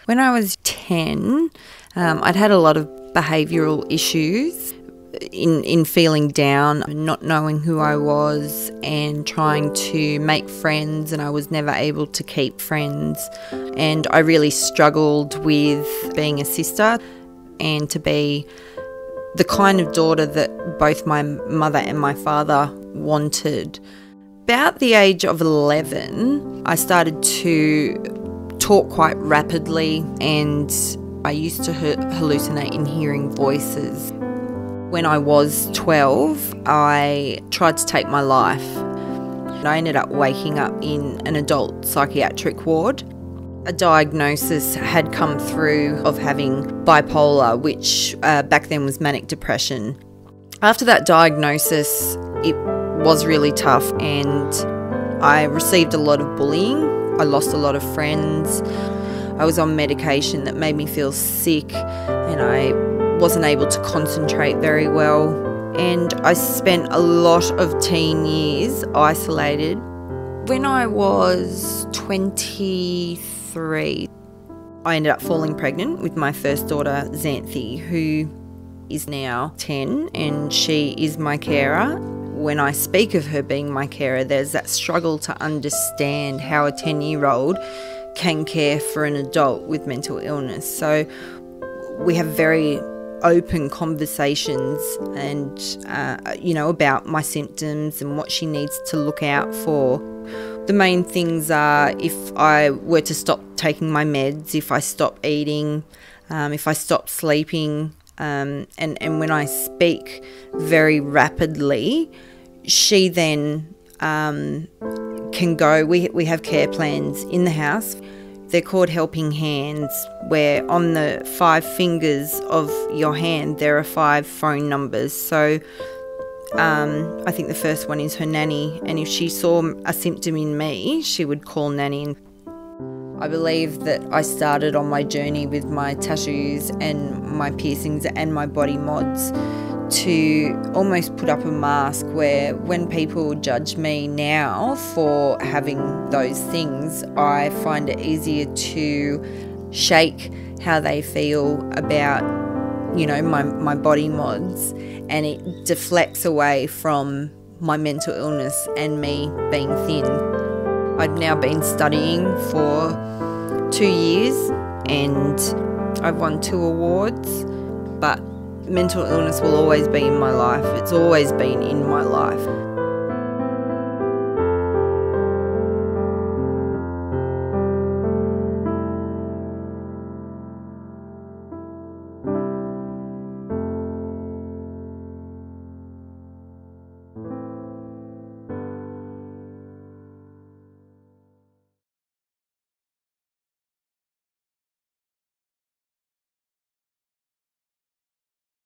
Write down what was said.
When I was 10, I'd had a lot of behavioural issues in feeling down, not knowing who I was and trying to make friends, and I was never able to keep friends. And I really struggled with being a sister and to be the kind of daughter that both my mother and my father wanted. About the age of 11, I started to talk quite rapidly, and I used to hallucinate in hearing voices. When I was 12, I tried to take my life. I ended up waking up in an adult psychiatric ward. A diagnosis had come through of having bipolar, which back then was manic depression. After that diagnosis, it was really tough, and I received a lot of bullying. I lost a lot of friends. I was on medication that made me feel sick, and I wasn't able to concentrate very well. And I spent a lot of teen years isolated. When I was 23, I ended up falling pregnant with my first daughter, Xanthi, who is now 10, and she is my carer. When I speak of her being my carer, there's that struggle to understand how a 10-year-old can care for an adult with mental illness. So we have very open conversations and, about my symptoms and what she needs to look out for. The main things are if I were to stop taking my meds, if I stop eating, if I stop sleeping, and when I speak very rapidly, she then can go. We have care plans in the house. They're called helping hands, where on the 5 fingers of your hand there are 5 phone numbers. So I think the first one is her nanny, and if she saw a symptom in me, she would call nanny. I believe that I started on my journey with my tattoos and my piercings and my body mods to almost put up a mask where when people judge me now for having those things, I find it easier to shake how they feel about, my body mods, and it deflects away from my mental illness and me being thin. I've now been studying for 2 years and I've won 2 awards, but mental illness will always be in my life. It's always been in my life.